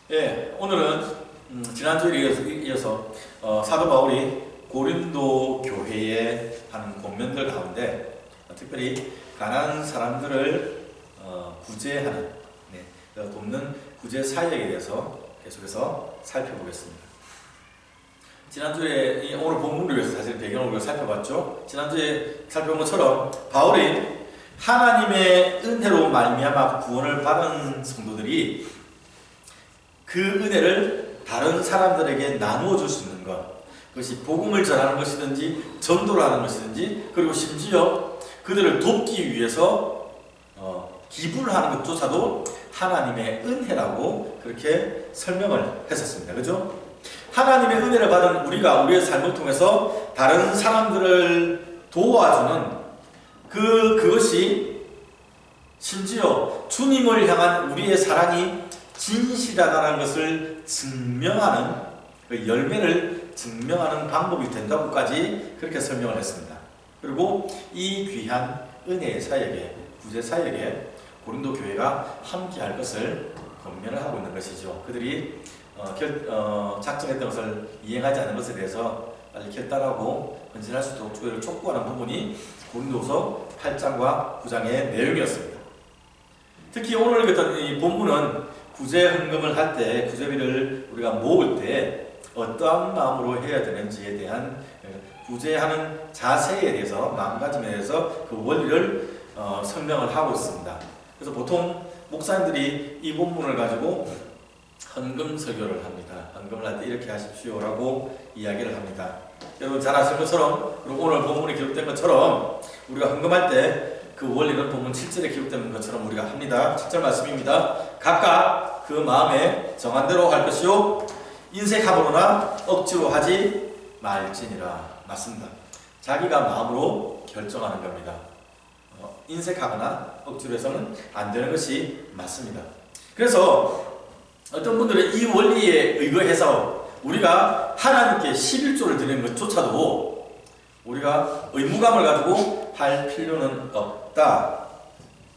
예, 오늘은 지난주에 이어서 사도 바울이 고린도 교회에 하는 권면들 가운데 특별히 가난한 사람들을 구제하는, 돕는 구제 사역에 대해서 계속해서 살펴보겠습니다. 지난주에 오늘 본문을 위해서 사실 배경을 위해서 살펴봤죠. 지난주에 살펴본 것처럼 바울이 하나님의 은혜로 말미암아 구원을 받은 성도들이 그 은혜를 다른 사람들에게 나누어 줄 수 있는 것, 그것이 복음을 전하는 것이든지 전도를 하는 것이든지, 그리고 심지어 그들을 돕기 위해서 기부를 하는 것조차도 하나님의 은혜라고 그렇게 설명을 했었습니다. 그죠? 하나님의 은혜를 받은 우리가 우리의 삶을 통해서 다른 사람들을 도와주는 그것이 심지어 주님을 향한 우리의 사랑이 진실하다는 것을 증명하는, 그 열매를 증명하는 방법이 된다고까지 그렇게 설명을 했습니다. 그리고 이 귀한 은혜의 사역에, 구제 사역에 고린도 교회가 함께할 것을 권면을 하고 있는 것이죠. 그들이 작정했던 것을 이행하지 않은 것에 대해서 빨리 결단하고 헌신할 수 있도록 교회를 촉구하는 부분이 고린도서 8장과 9장의 내용이었습니다. 특히 오늘 읽었던 이 본문은 구제 헌금을 할 때, 구제비를 우리가 모을 때 어떠한 마음으로 해야 되는지에 대한 구제하는 자세에 대해서, 마음가짐에 대해서 그 원리를 설명을 하고 있습니다. 그래서 보통 목사님들이 이 본문을 가지고 헌금 설교를 합니다. 헌금을 할 때 이렇게 하십시오라고 이야기를 합니다. 여러분 잘 아시는 것처럼, 그리고 오늘 본문에 기록된 것처럼 우리가 헌금할 때 그 원리는 본문 7절에 기록된 것처럼 우리가 합니다. 7절 말씀입니다. 각각 그 마음에 정한 대로 할 것이요 인색함으로나 억지로 하지 말지니라. 맞습니다. 자기가 마음으로 결정하는 겁니다. 인색하거나 억지로 해서는 안 되는 것이 맞습니다. 그래서 어떤 분들은 이 원리에 의거해서 우리가 하나님께 11조를 드리는 것조차도 우리가 의무감을 가지고 할 필요는 없다.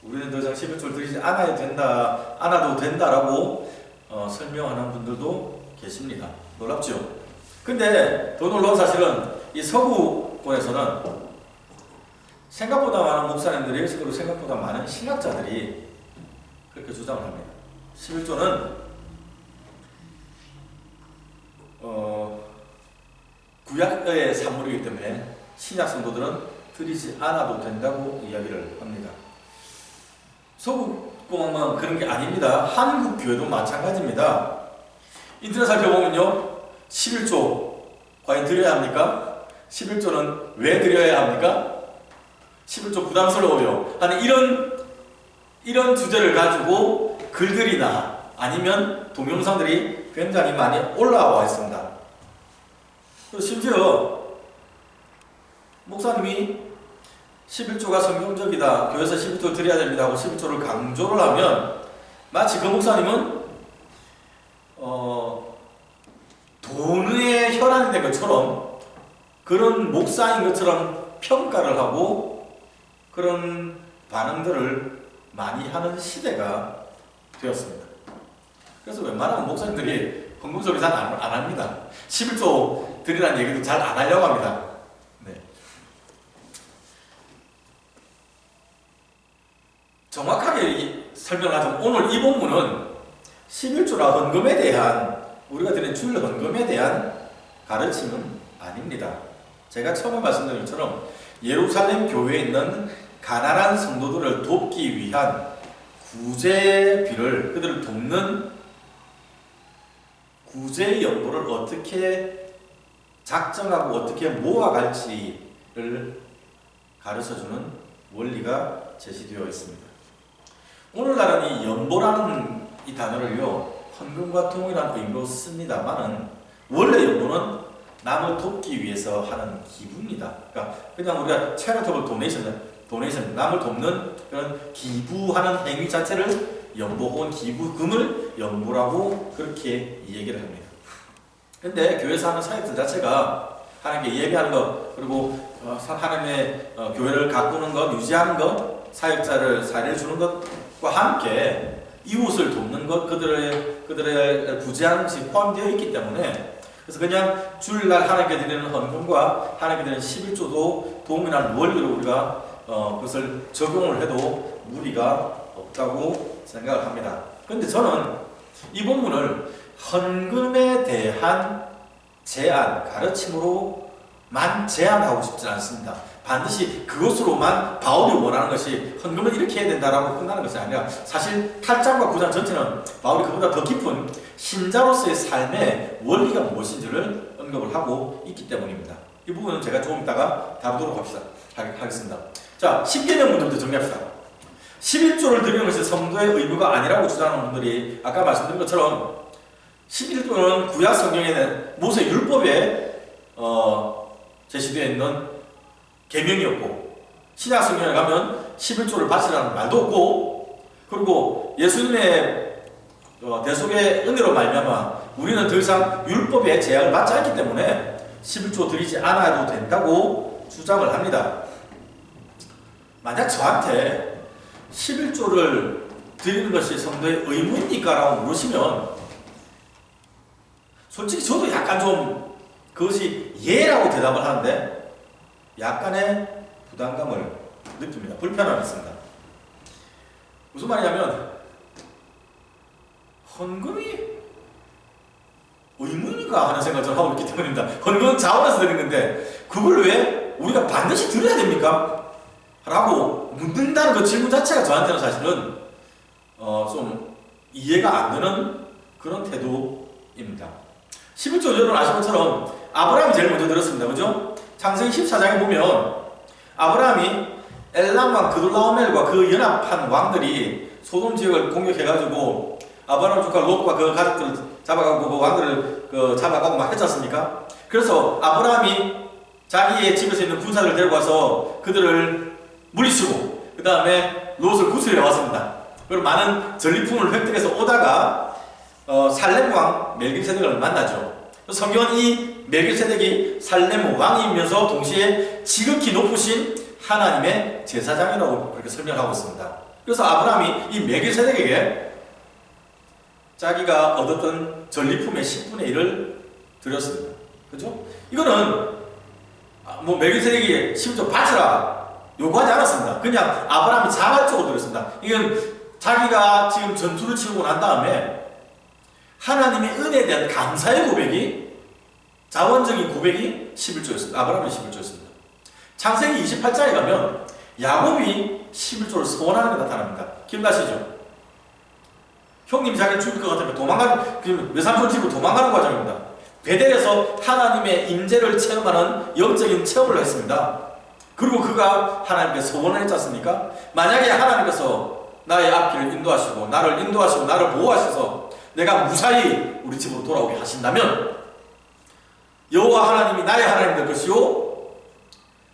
우리는 더 이상 11조를 드리지 않아도 된다라고 설명하는 분들도 계십니다. 놀랍죠? 근데 더 놀라운 사실은 이 서구권에서는 생각보다 많은 목사님들이, 그리고 생각보다 많은 신학자들이 그렇게 주장을 합니다. 11조는 구약의 산물이기 때문에 신약 성도들은 드리지 않아도 된다고 이야기를 합니다. 서구권만 그런 게 아닙니다. 한국 교회도 마찬가지입니다. 인터넷 살펴보면요, 11조 과연 드려야 합니까? 11조는 왜 드려야 합니까? 11조 부담스러워요 하는 이런 주제를 가지고 글들이나 아니면 동영상들이 굉장히 많이 올라와 있습니다. 그리고 심지어 목사님이 11조가 성경적이다, 교회에서 11조 드려야 됩니다 하고 11조를 강조를 하면 마치 그 목사님은 돈의 혈안이 된 것처럼, 그런 목사인 것처럼 평가를 하고 그런 반응들을 많이 하는 시대가 되었습니다. 그래서 웬만하면 목사님들이 헌금 소리 잘 안 합니다. 11조 드리라는 얘기도 잘 안 하려고 합니다. 정확하게 설명하자면 오늘 이 본문은 11조라 헌금에 대한, 우리가 드리는 주일 헌금에 대한 가르침은 아닙니다. 제가 처음에 말씀드린 것처럼 예루살렘 교회에 있는 가난한 성도들을 돕기 위한 구제비를, 그들을 돕는 구제 연보를 어떻게 작정하고 어떻게 모아갈지를 가르쳐주는 원리가 제시되어 있습니다. 오늘날은 이 연보라는 이 단어를요, 헌금과 동일한 의미로 씁니다만은 원래 연보는 남을 돕기 위해서 하는 기부입니다. 그러니까 그냥 우리가 체리터블 도네이션, 남을 돕는 그런 기부하는 행위 자체를 연보 혹은 기부금을 연보라고 그렇게 얘기를 합니다. 근데 교회에서 하는 사역들 자체가 하나님께 예배하는 것, 그리고 하나님의 교회를 가꾸는 것, 유지하는 것, 사역자를 사례를 주는 것과 함께 이웃을 돕는 것, 그들의 구제하는 것이 포함되어 있기 때문에, 그래서 그냥 주일날 하나님께 드리는 헌금과 하나님께 드리는 11조도 동일한 원리로 우리가 그것을 적용을 해도 무리가 없다고 생각을 합니다. 그런데 저는 이 본문을 헌금에 대한 제안, 가르침으로만 제안하고 싶지 않습니다. 반드시 그것으로만 바울이 원하는 것이 헌금은 이렇게 해야 된다라고 끝나는 것이 아니라, 사실 8장과 9장 전체는 바울이 그보다 더 깊은 신자로서의 삶의 원리가 무엇인지를 언급을 하고 있기 때문입니다. 이 부분은 제가 조금 이따가 다루도록 하겠습니다. 자, 10개명 문제부터 정리합시다. 11조를 드리는 것이 성도의 의무가 아니라고 주장하는 분들이 아까 말씀드린 것처럼 11조는 구약 성경에는 모세 율법에 제시되어 있는 계명이었고, 신약 성경에 가면 11조를 바치라는 말도 없고, 그리고 예수님의 대속의 은혜로 말미암아 우리는 더 이상 율법의 제약을 받지 않기 때문에 11조 드리지 않아도 된다고 주장을 합니다. 만약 저한테 11조를 드리는 것이 성도의 의무입니까? 라고 물으시면 솔직히 저도 약간 좀 그것이 예라고 대답을 하는데 약간의 부담감을 느낍니다. 불편함이 있습니다. 무슨 말이냐면 헌금이 의무인가 하는 생각을 저는 하고 있기 때문입니다. 헌금은 자원해서 드리는 건데 그걸 왜 우리가 반드시 드려야 됩니까? 라고 묻는다는 그 질문 자체가 저한테는 사실은 좀 이해가 안 되는 그런 태도입니다. 11조 여러분 아시는 것처럼 아브라함이 제일 먼저 들었습니다. 그죠? 창세기 14장에 보면 아브라함이 엘람 왕 그돌라오멜과 그 연합한 왕들이 소돔 지역을 공격해가지고 아브라함 조카 롯과 그 가족들을 잡아가고 그 왕들을 잡아가고 막 했지 않습니까? 그래서 아브라함이 자기의 집에서 있는 군사들을 데리고 와서 그들을 물리치고 그 다음에 롯을 구출해 왔습니다. 그리고 많은 전리품을 획득해서 오다가 살렘 왕 멜기세덱을 만나죠. 성경은 이 멜기세덱이 살렘 왕이면서 동시에 지극히 높으신 하나님의 제사장이라고 그렇게 설명하고 있습니다. 그래서 아브라함이 이 멜기세덱에게 자기가 얻었던 전리품의 10분의 1을 드렸습니다. 그죠? 이거는 뭐 멜기세덱이 10조 바치라 요구하지 않았습니다. 그냥 아브라함이 자발적으로 드렸습니다. 이건 자기가 지금 전투를 치르고 난 다음에 하나님의 은혜에 대한 감사의 고백이, 자원적인 고백이 11조였습니다. 아브라함의 11조였습니다. 창세기 28장에 가면 야곱이 11조를 소원하는 게 나타납니다. 기억나시죠? 형님이 자기를 죽일 것 같으면 외삼촌 집으로 도망가는 과정입니다. 베델에서 하나님의 임재를 체험하는 영적인 체험을 했습니다. 그리고 그가 하나님께 소원을 했지 않습니까? 만약에 하나님께서 나의 앞길을 인도하시고 나를 보호하셔서 내가 무사히 우리 집으로 돌아오게 하신다면 여호와 하나님이 나의 하나님 될 것이요,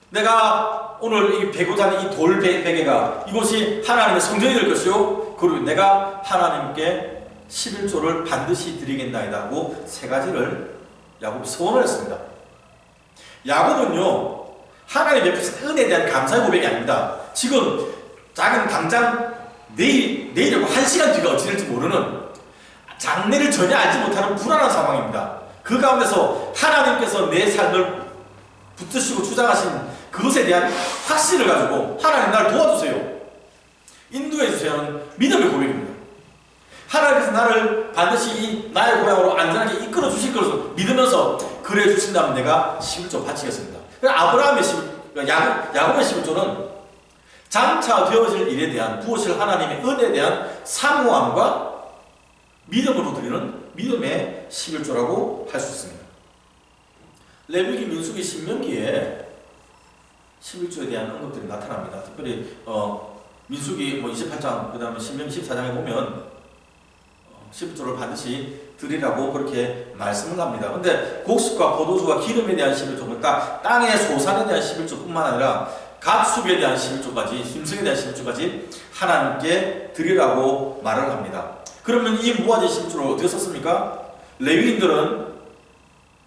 내가 오늘 이 베고 자는 이 돌 베개가 이곳이 하나님의 성전이 될 것이요, 그리고 내가 하나님께 11조를 반드시 드리겠나이다 하고 세 가지를 야곱이 소원을 했습니다. 야곱은요, 하나님 베푸신 은혜에 대한 감사의 고백이 아닙니다. 지금 자기는 당장 내일이고 1시간 뒤가 어찌 될지 모르는, 장래를 전혀 알지 못하는 불안한 상황입니다. 그 가운데서 하나님께서 내 삶을 붙드시고 주장하신 그것에 대한 확신을 가지고 하나님 나를 도와주세요, 인도해 주세요는 믿음의 고백입니다. 하나님께서 나를 반드시 나의 고향으로 안전하게 이끌어 주실 것을 믿으면서 그래 주신다면 내가 11조 바치겠습니다. 아브라함의 야곱의 11조는 장차 되어질 일에 대한 부으실 하나님의 은혜에 대한 사모함과 믿음으로 드리는 믿음의 11조라고 할 수 있습니다. 레위기, 민수기, 신명기에 11조에 대한 언급들이 나타납니다. 특별히 민수기 28장, 그 다음에 신명기 14장에 보면 11조를 반드시 드리라고 그렇게 말씀을 합니다. 근데 곡식과 포도주와 기름에 대한 11조, 그러니까 땅의 소산에 대한 11조뿐만 아니라 가축에 대한 11조까지, 짐승에 대한 11조까지 하나님께 드리라고 말을 합니다. 그러면 이 무화지 11조를 어떻게 썼습니까? 레위인들은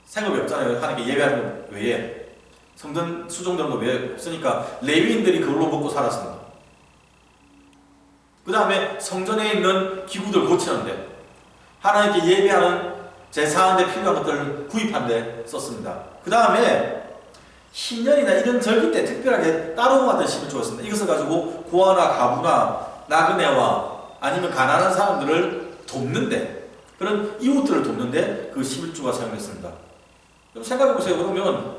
생업이 없잖아요. 하나님께 예배하는 것 외에 성전 수종되는 것 외에 없으니까 레위인들이 그걸로 먹고 살았습니다. 그 다음에 성전에 있는 기구들 고치는데, 하나님께 예배하는 제사하는데 필요한 것들을 구입하는데 썼습니다. 그 다음에 신년이나 이런 절기 때 특별하게 따로 받은 11조가 있습니다. 이것을 가지고 고아나 가부나 나그네와 아니면 가난한 사람들을 돕는데, 그런 이웃들을 돕는데 그 11조가 사용됐습니다. 생각해보세요. 그러면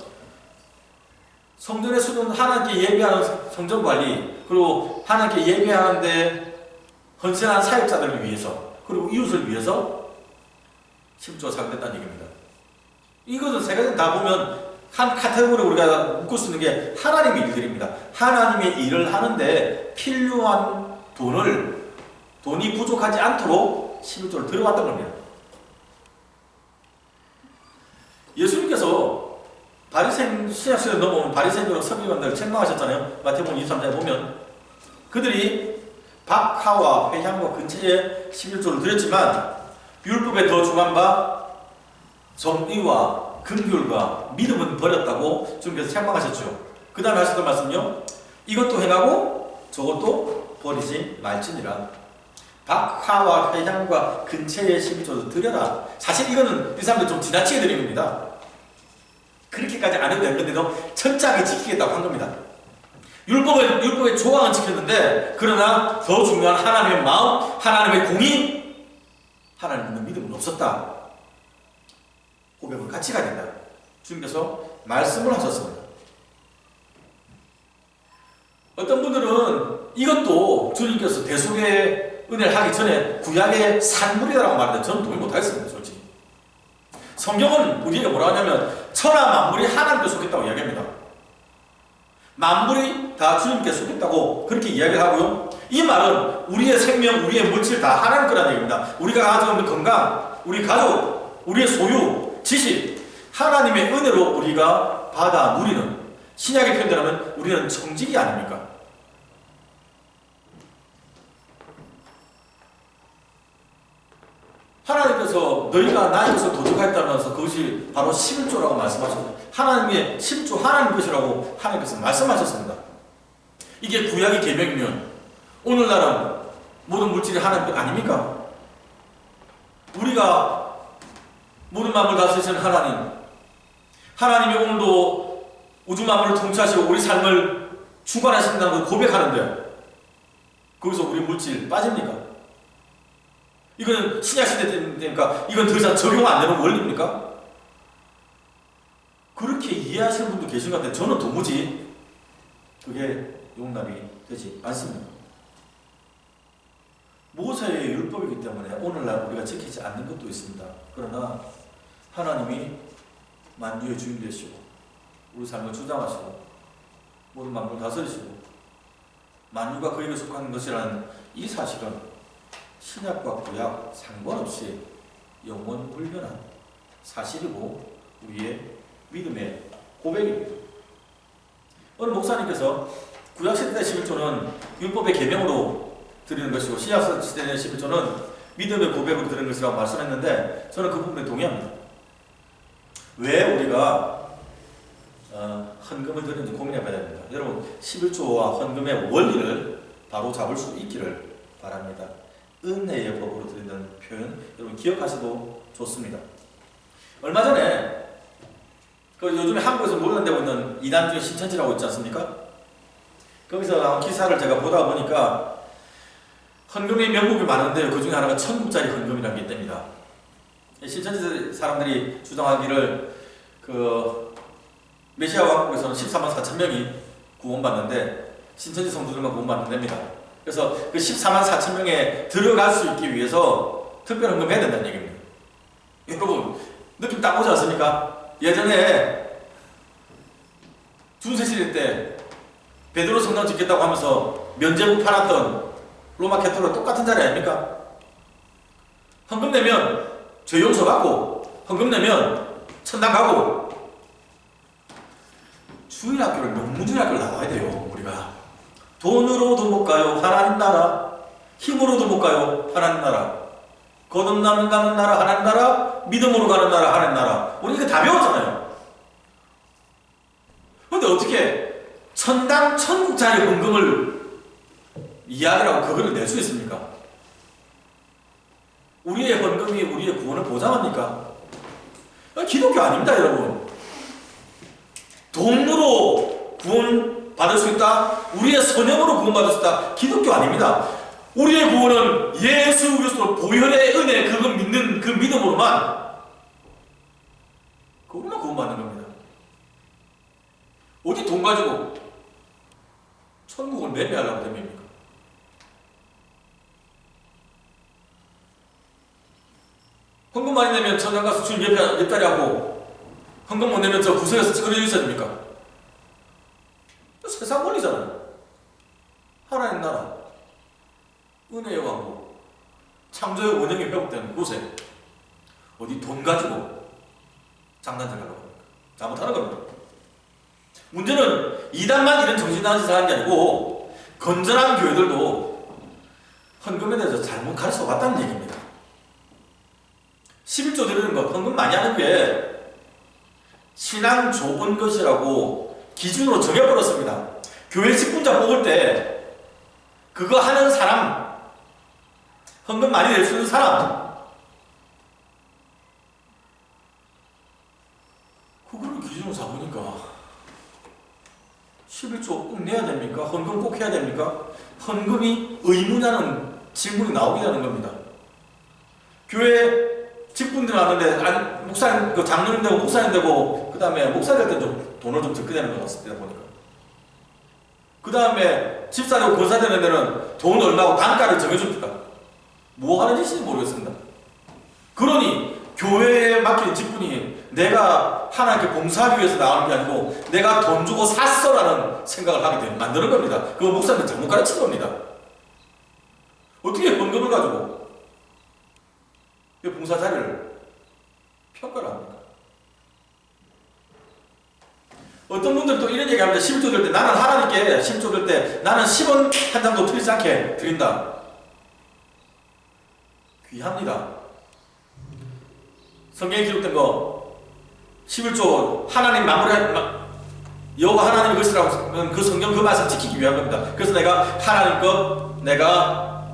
성전에 수는 하나님께 예배하는 성전 관리, 그리고 하나님께 예배하는데 헌신한 사역자들을 위해서, 그리고 이웃을 위해서 11조가 사용됐다는 얘기입니다. 이것은 세 가지 다 보면 한 카테고리로 우리가 묶을 수 있는 게 하나님의 일들입니다. 하나님의 일을 하는데 필요한 돈이 부족하지 않도록 11조를 들어왔던 겁니다. 예수님께서 신약시대에 넘어오면 바리새인과 서기관들을 책망하셨잖아요. 마태복음 23장에 보면 그들이 박하와 회향과 근처에 11조를 드렸지만 율법에 더 중한 바 정의와 긍휼과 믿음은 버렸다고 주님께서 책망하셨죠. 그 다음에 하셨던 말씀은요, 이것도 행하고 저것도 버리지 말지니라. 박하와 회향과 근처에 11조를 드려라. 사실 이거는 이 사람들 좀 지나치게 드린 겁니다. 그렇게까지 안 해도 되는데도 철저하게 지키겠다고 한 겁니다. 율법의 조항은 지켰는데, 그러나 더 중요한 하나님의 마음, 하나님의 공의, 하나님 믿는 믿음은 없었다. 고백은 같이 가야 된다. 주님께서 말씀을 하셨습니다. 어떤 분들은 이것도 주님께서 대속의 은혜를 하기 전에 구약의 산물이라고 말하는데 저는 동의 못하겠습니다. 솔직히 성경은 우리에게 뭐라 하냐면 천하 만물이 하나님께 속했다고 이야기합니다. 만물이 다 주님께 속했다고 그렇게 이야기를 하고요, 이 말은 우리의 생명, 우리의 물질 다 하나님 거라는 얘기입니다. 우리가 가지고 있는 건강, 우리 가족, 우리의 소유, 지식, 하나님의 은혜로 우리가 받아 누리는, 신약의 표현대로는 우리는 청직이 아닙니까? 하나님께서 너희가 나의 것을 도둑하였다면서 그것이 바로 11조라고 말씀하셨습니다. 하나님의 11조 하나님 것이라고 하나님께서 말씀하셨습니다. 이게 구약의 계명이면 오늘날은 모든 물질이 하나님 것 아닙니까? 우리가 모든 만물 다스리시는 하나님이 오늘도 우주 만물을 통치하시고 우리 삶을 주관하신다고 고백하는데 거기서 우리 물질 빠집니까? 이거는 신약시대 때니까 이건 더 이상 적용 안 되는 원리입니까? 그렇게 이해하시는 분도 계신 것 같은데 저는 도무지 그게 용납이 되지 않습니다. 모세의 율법이기 때문에 오늘날 우리가 지키지 않는 것도 있습니다. 그러나 하나님이 만유의 주인 되시고 우리 삶을 주장하시고 모든 만물을 다스리시고 만유가 그에게 속한 것이라는 이 사실은 신약과 구약 상관없이 영원불변한 사실이고 우리의 믿음의 고백입니다. 어느 목사님께서 구약시대 11조는 율법의 계명으로 드리는 것이고 신약시대 11조는 믿음의 고백으로 드리는 것이라고 말씀했는데 저는 그 부분에 동의합니다. 왜 우리가 헌금을 드리는지 고민해봐야 됩니다. 여러분 11조와 헌금의 원리를 바로 잡을 수 있기를 바랍니다. 은혜의 법으로 드리는 표현 여러분 기억하셔도 좋습니다. 얼마 전에 요즘에 한국에서 논란되고 있는 이단주의 신천지라고 있지 않습니까? 거기서 나온 기사를 제가 보다 보니까 헌금의 명목이 많은데 그 중에 하나가 천국짜리 헌금이라는 게 있답니다. 신천지 사람들이 주장하기를 메시아 왕국에서는 14만 4천 명이 구원받는데 신천지 성도들만 구원받는답니다. 그래서 그 14만 4천 명에 들어갈 수 있기 위해서 특별 헌금해야 된다는 얘기입니다. 여러분 느낌 딱 오지 않습니까? 예전에 중세시대 때 베드로 성당 짓겠다고 하면서 면제부 팔았던 로마 캐토lik 똑같은 자리 아닙니까? 헌금 내면 죄 용서 받고 헌금 내면 천당 가고. 주일학교를 명문주일학교를 나와야 돼요. 우리가 돈으로도 못 가요 하나님 나라, 힘으로도 못 가요 하나님 나라, 거듭나는 가는 나라 하나님 나라, 믿음으로 가는 나라 하나님 나라. 우리 이거 다 배웠잖아요. 근데 어떻게 천당 천국짜리 헌금을 이야기라고 그거를 낼 수 있습니까? 우리의 헌금이 우리의 구원을 보장합니까? 기독교 아닙니다, 여러분. 돈으로 구원 받을 수 있다? 우리의 선행으로 구원 받을 수 있다? 기독교 아닙니다. 우리의 구원은 예수 그리스도 보혈의 은혜, 그걸 믿는 그 믿음으로만, 그것만 구원받는 겁니다. 어디 돈 가지고 천국을 매매하려고 됩니까? 헌금 많이 내면 천당 가서 주님 옆다리 하고, 헌금 못 내면 저 구석에서 찌그러져 있어야 됩니까? 세상 원리잖아요. 하나님 나라, 은혜의 왕국, 창조의 원형이 회복되는 곳에 어디 돈 가지고 장난질 하려고 합니까? 잘못하는 겁니다. 문제는 이단만 이런 정신나간 짓을 하는 게 아니고 건전한 교회들도 헌금에 대해서 잘못 가르쳐 왔다는 얘기입니다. 11조 드리는 것, 헌금 많이 하는 게 신앙 좋은 것이라고 기준으로 정해버렸습니다. 교회 직분자 뽑을 때 그거 하는 사람, 헌금 많이 낼 수 있는 사람, 그거를 기준으로 잡으니까 11조 꼭 내야 됩니까? 헌금 꼭 해야 됩니까? 헌금이 의무냐는 질문이 나오게 되는 겁니다. 교회 직분들 왔는데 목사님, 그 장로님 되고 목사님 되고, 그 다음에 목사 될 때 좀 돈을 좀 적게 내는 것 같습니다, 보니까. 그 다음에 집사 되고 권사 되는 데는 돈 얼마고 단가를 정해줍니다. 뭐 하는 짓인지 모르겠습니다. 그러니 교회에 맡긴 직분이 내가 하나님께 봉사하기 위해서 나오는 게 아니고 내가 돈 주고 샀어라는 생각을 하게 되면 만드는 겁니다. 그거 목사님 잘못 가르친 겁니다. 어떻게 헌금을 가지고 봉사 자리를 평가를 합니까? 어떤 분들은 또 이런 얘기 합니다. 11조 들 때 나는 하나님께 10조 들 때 나는 10원 한 장도 틀리지 않게 드린다. 귀합니다. 성경에 기록된 거 11조 하나님 여호와 하나님의 것이라고 그 성경 그 말씀 지키기 위한 겁니다. 그래서 내가 하나님 것 내가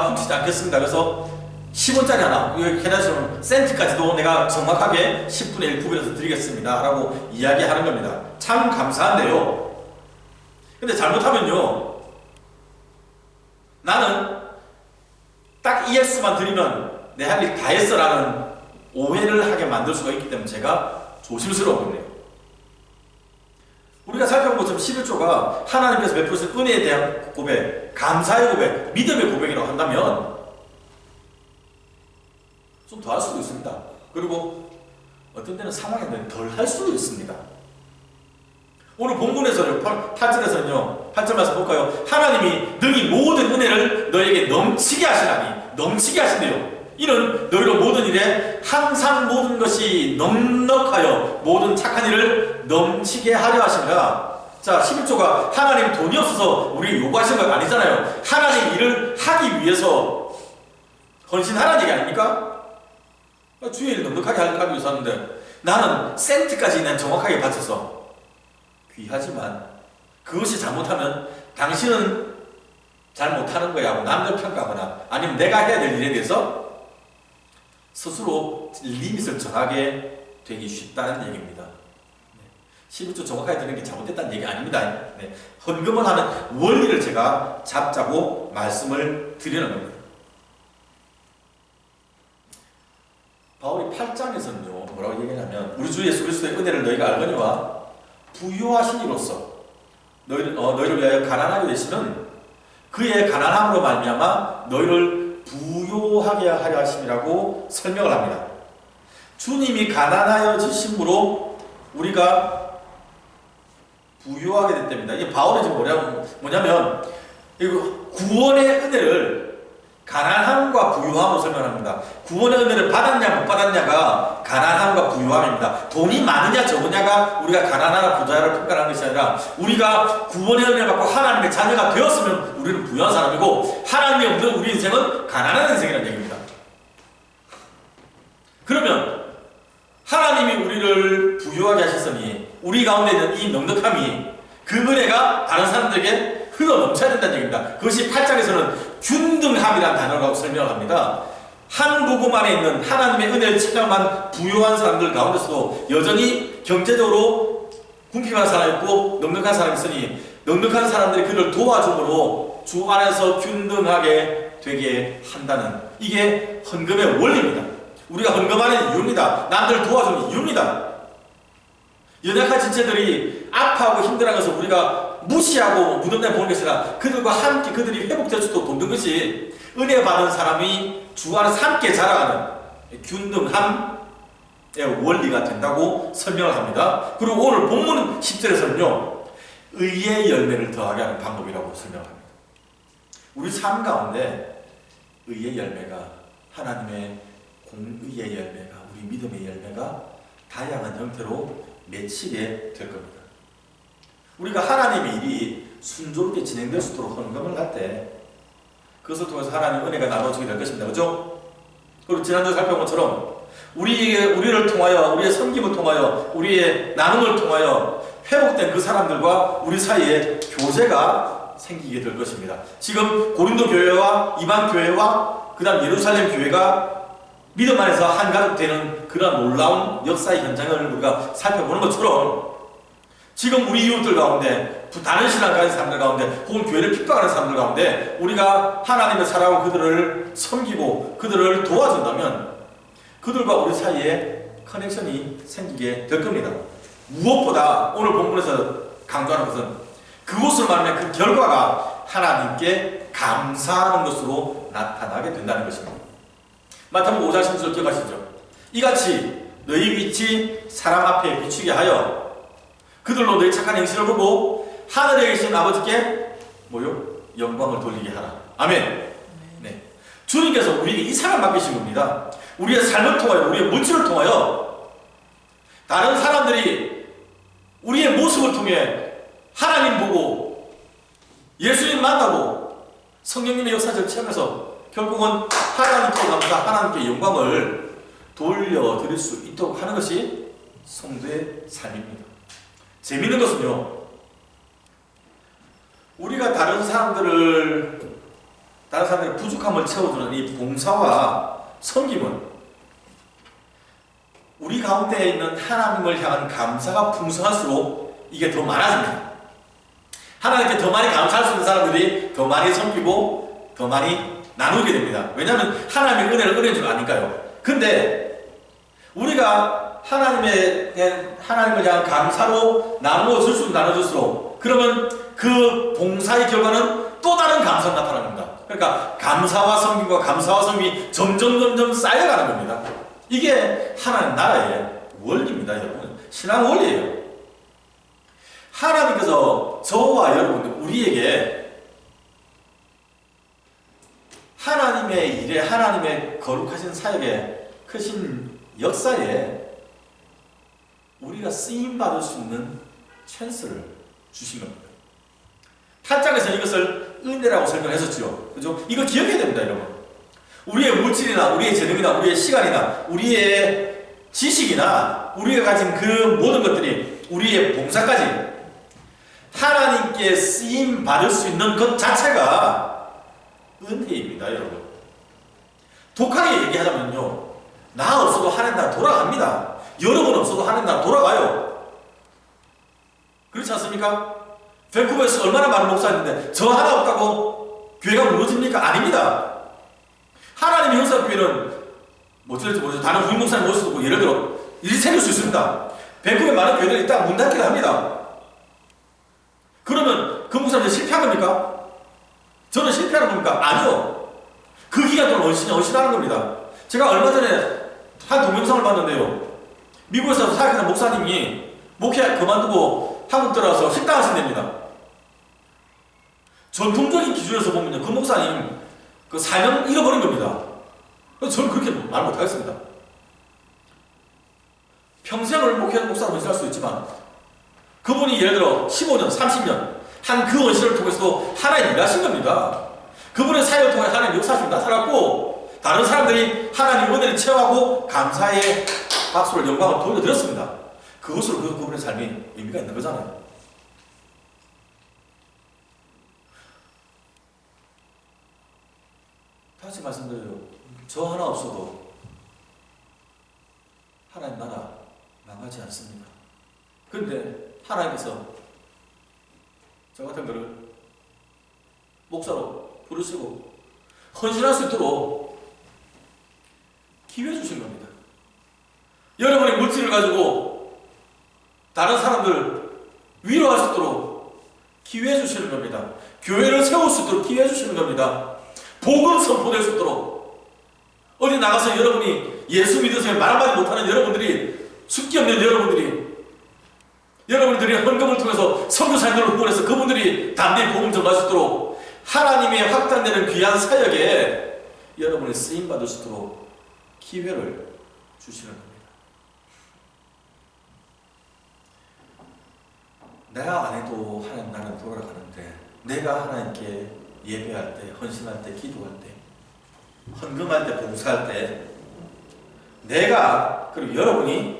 훔치지 않겠습니다. 그래서 10원짜리 하나, 계산서는 센트까지도 내가 정확하게 10분의 1 구별해서 드리겠습니다 라고 이야기하는 겁니다. 참 감사한데요, 근데 잘못하면요, 나는 딱 이 액수만 드리면 내 할 일 다 했어 라는 오해를 하게 만들 수가 있기 때문에 제가 조심스러운 겁니다. 우리가 살펴본 것처럼 11조가 하나님께서 베푸신 은혜에 대한 고백, 감사의 고백, 믿음의 고백이라고 한다면 좀 더 할 수도 있습니다. 그리고 어떤 때는 상황에 덜 할 수도 있습니다. 오늘 본문에서요, 8절에서는요, 8절 말씀 볼까요? 하나님이 능히 모든 은혜를 너에게 넘치게 하시나니, 넘치게 하신대요. 이는 너희로 모든 일에 항상 모든 것이 넉넉하여 모든 착한 일을 넘치게 하려 하십니다. 자, 11조가 하나님 돈이 없어서 우리 요구하신 건 아니잖아요. 하나님 일을 하기 위해서 헌신하라는 얘기 아닙니까? 주의 일 넉넉하게 하기 위해서 하는데 나는 센트까지 난 정확하게 바쳐서 귀하지만 그것이 잘못하면 당신은 잘 못하는 거야 하고 남들 평가하거나 아니면 내가 해야 될 일에 대해서 스스로 리밋을 정하게 되기 쉽다는 얘기입니다. 11조 정확하게 드리는 게 잘못됐다는 얘기 아닙니다. 네. 헌금을 하는 원리를 제가 잡자고 말씀을 드리는 겁니다. 바울이 8장에서는요, 뭐라고 얘기하냐면 우리 주 예수 그리스도의 은혜를 너희가 알거니와 부요하신 이로써 너희를 위하여 가난하게 되시는 그의 가난함으로 말미암아 너희를 부요하게 하려 하심이라고 설명을 합니다. 주님이 가난하여 지심으로 우리가 부요하게 됐답니다. 이게 바울이 지금 뭐냐면 구원의 은혜를 가난함과 부유함으로 설명합니다. 구원의 은혜를 받았냐 못 받았냐가 가난함과 부유함입니다. 돈이 많으냐 적으냐가 우리가 가난하나 부자를 평가하는 것이 아니라 우리가 구원의 은혜를 받고 하나님의 자녀가 되었으면 우리는 부유한 사람이고 하나님이 없는 우리 인생은 가난한 인생이라는 얘기입니다. 그러면 하나님이 우리를 부유하게 하셨으니 우리 가운데 있는 이 넉넉함이 그 은혜가 다른 사람들에게 흘러 넘쳐야 된다는 얘기입니다. 그것이 8장에서는 균등함이라는 단어라고 설명을 합니다. 한 복음 안에 있는 하나님의 은혜를 체험한 부유한 사람들 가운데서도 여전히 경제적으로 궁핍한 사람이 있고 넉넉한 사람이 있으니 넉넉한 사람들이 그를 도와줌으로 주 안에서 균등하게 되게 한다는, 이게 헌금의 원리입니다. 우리가 헌금하는 이유입니다. 남들을 도와주는 이유입니다. 연약한 지체들이 아파하고 힘들어하는 것을 우리가 무시하고 무덤에 보는 것이 아니라 그들과 함께 그들이 회복될 수도 돕는 것이 은혜 받은 사람이 주 안에서 함께 자라가는 균등함의 원리가 된다고 설명을 합니다. 그리고 오늘 본문 10절에서는요, 의의 열매를 더하게 하는 방법이라고 설명을 합니다. 우리 삶 가운데 의의 열매가, 하나님의 공의의 열매가, 우리 믿음의 열매가 다양한 형태로 맺히게 될 겁니다. 우리가 하나님의 일이 순조롭게 진행될 수 있도록 헌금을 할 때 그것을 통해서 하나님의 은혜가 나눠지게 될 것입니다. 그렇죠? 그리고 지난주에 살펴본 것처럼 우리를 통하여, 우리의 섬김을 통하여, 우리의 나눔을 통하여 회복된 그 사람들과 우리 사이에 교제가 생기게 될 것입니다. 지금 고린도 교회와 이방 교회와 그 다음 예루살렘 교회가 믿음 안에서 한 가족 되는 그런 놀라운 역사의 현장을 우리가 살펴보는 것처럼 지금 우리 이웃들 가운데, 다른 신앙 가진 사람들 가운데, 혹은 교회를 핍박하는 사람들 가운데 우리가 하나님을 사랑하고 그들을 섬기고 그들을 도와준다면 그들과 우리 사이에 커넥션이 생기게 될 겁니다. 무엇보다 오늘 본문에서 강조하는 것은 그것을 말하면 그 결과가 하나님께 감사하는 것으로 나타나게 된다는 것입니다. 마태복음 5장 10절 기억하시죠? 이같이 너희 빛이 사람 앞에 비추게 하여 그들로 너희 착한 행실을 보고 하늘에 계신 아버지께 영광을 돌리게 하라. 아멘. 네. 주님께서 우리에게 이 사람 맡기신 겁니다. 우리의 삶을 통하여, 우리의 물질을 통하여 다른 사람들이 우리의 모습을 통해 하나님 보고 예수님 만나고 성령님의 역사를 체험해서 결국은 하나님께 감사, 하나님께 영광을 돌려드릴 수 있도록 하는 것이 성도의 삶입니다. 재미있는 것은요, 우리가 다른 사람들의 부족함을 채워주는 이 봉사와 섬김은 우리 가운데 있는 하나님을 향한 감사가 풍성할수록 이게 더 많아집니다. 하나님께 더 많이 감사할 수 있는 사람들이 더 많이 섬기고 더 많이 나누게 됩니다. 왜냐하면 하나님의 은혜는 줄 아니까요. 근데 우리가 하나님을 향한 감사로 나누어 줄수록 나눠줄수록 그러면 그 봉사의 결과는 또 다른 감사가 나타납니다. 그러니까 감사와 섬김과 감사와 섬김이 점점 쌓여가는 겁니다. 이게 하나님 나라의 원리입니다, 여러분. 신앙 원리예요. 하나님께서 저와 여러분, 우리에게 하나님의 일에, 하나님의 거룩하신 사역에, 크신 역사에 우리가 쓰임받을 수 있는 찬스를 주신 겁니다. 8장에서 이것을 은혜라고 설명했었죠. 그죠? 이거 기억해야 됩니다, 여러분. 우리의 물질이나, 우리의 재능이나, 우리의 시간이나, 우리의 지식이나, 우리가 가진 그 모든 것들이, 우리의 봉사까지 하나님께 쓰임받을 수 있는 것 자체가 은혜입니다, 여러분. 독하게 얘기하자면요, 나 없어도 하나님 나라 돌아갑니다. 여러분 없어도 하나님 나라 돌아가요. 그렇지 않습니까? 밴쿠버에서 얼마나 많은 목사님인데 저 하나 없다고 교회가 무너집니까? 아닙니다. 하나님의 형사교회는 어쩔지 모르죠. 다른 후임 목사님 모실 수도 없고, 예를 들어 일이 생길 수 있습니다. 밴쿠버에 많은 교회들이 딱 문 닫기를 합니다. 그러면 그 목사님 실패한 겁니까? 저는 실패하는 겁니까? 아니요. 그 기간 동안 헌신하는 겁니다. 제가 얼마 전에 한 동영상을 봤는데요. 미국에서 사역하는 목사님이 목회 그만두고 한국 들어와서 식당 하신답니다. 전통적인 기준에서 보면요, 그 목사님 그 사명 잃어버린 겁니다. 저는 그렇게 말 못하겠습니다. 평생을 목회하는 목사로 헌신할 수 있지만 그분이 예를 들어 15년, 30년 한 그 헌신을 통해서도 하나님 일하신 겁니다. 그분의 사역을 통해 하나님 역사를 나타났고 다른 사람들이 하나님 은혜를 체험하고 감사의 박수를, 영광을 돌려드렸습니다. 그것으로 그분의 삶이 의미가 있는 거잖아요. 다시 말씀드려요. 저 하나 없어도 하나님 나라 망하지 않습니다. 그런데 하나님께서 저 같은 거를 목사로 부르시고 헌신할 수 있도록 기회 주신 겁니다. 여러분의 물질을 가지고 다른 사람들 위로할 수 있도록 기회 주시는 겁니다. 교회를 세울 수 있도록 기회 주시는 겁니다. 복음 선포될 수 있도록. 어디 나가서 여러분이 예수 믿으세요 말 한마디 못하는 여러분들이, 숙기 없는 여러분들이 헌금을 통해서 선교사님들을 후원해서 그분들이 담대히 복음 전할 수 있도록 하나님의 확단되는 귀한 사역에 여러분이 쓰임받을 수 있도록 기회를 주시는 겁니다. 내가 안 해도 하나님 나는 돌아가는데, 내가 하나님께 예배할 때, 헌신할 때, 기도할 때, 헌금할 때, 봉사할 때, 내가, 그리고 여러분이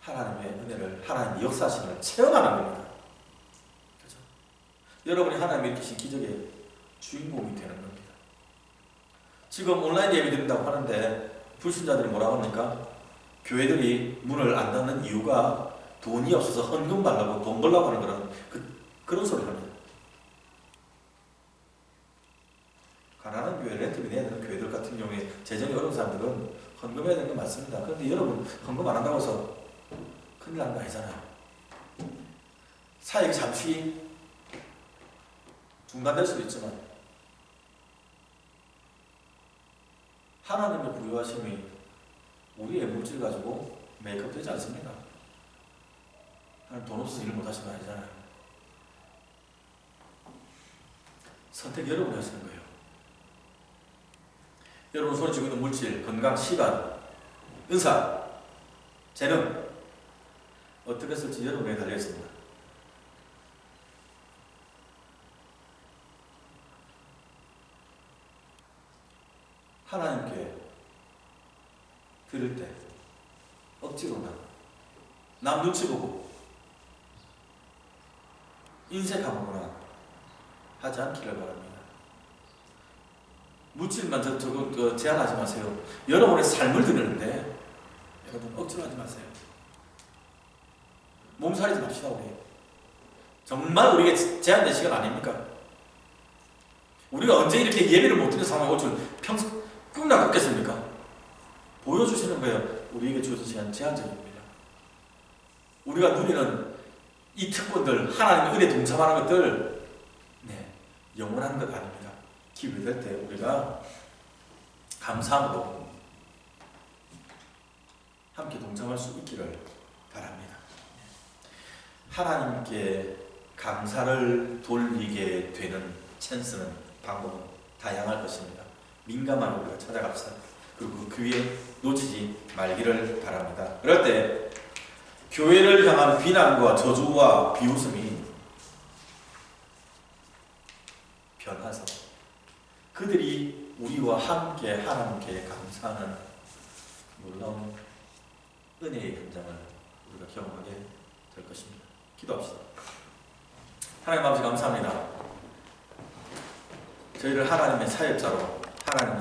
하나님의 은혜를, 하나님의 역사심을 체험하는 겁니다. 그렇죠? 여러분이 하나님이 일으키신 기적의 주인공이 되는 겁니다. 지금 온라인 예배 드린다고 하는데 불신자들이 뭐라고 합니까? 교회들이 문을 안 닫는 이유가 돈이 없어서 헌금 받으려고, 돈 벌려고 하는 그런 소리를 합니다. 가난한 교회, 렌트비 내야 되는 교회들 같은 경우에 재정이 어려운 사람들은 헌금해야 되는 건 맞습니다. 그런데 여러분 헌금 안 한다고 해서 큰일 나는 거 아니잖아요. 사역이 잠시 중단될 수도 있지만 하나님의 부유하심이 우리의 물질 가지고 메이크업 되지 않습니다. 하나님 돈 없어서 일 못하시는 거 아니잖아요. 선택 여러분이 하시는 거예요. 여러분 손에 쥐고 있는 물질, 건강, 시간, 은사, 재능 어떻게 쓸지 여러분에 달려있습니다. 하나님께 드릴 때 억지로나 남 눈치 보고 인색하거나 하지 않기를 바랍니다. 물질만 제한하지 마세요. 여러분의 삶을 드리는데 여러분 억지로 하지 마세요. 몸살이지 맙시다. 우리 정말 우리에게 제한된 시간 아닙니까? 우리가 언제 이렇게 예배를 못 드리는 상황이 올 줄 평생 꿈나 꿨겠습니까? 보여주시는 거예요. 우리에게 주어진 시간 제한적입니다. 우리가 누리는 이 특권들, 하나님의 은혜 동참하는 것들, 영원한 것 아닙니다. 기회될 때 우리가 감사함으로 함께 동참할 수 있기를 바랍니다. 하나님께 감사를 돌리게 되는 찬스는, 방법은 다양할 것입니다. 민감한 우리가 찾아갑시다. 그리고 그 기회에 놓치지 말기를 바랍니다. 그럴 때 교회를 향한 비난과 저주와 비웃음이 변해서 그들이 우리와 함께 하나님께 감사하는 놀라운 은혜의 현장을 우리가 경험하게 될 것입니다. 기도합시다. 하나님 아버지 감사합니다. 저희를 하나님의 사역자로, 하나님의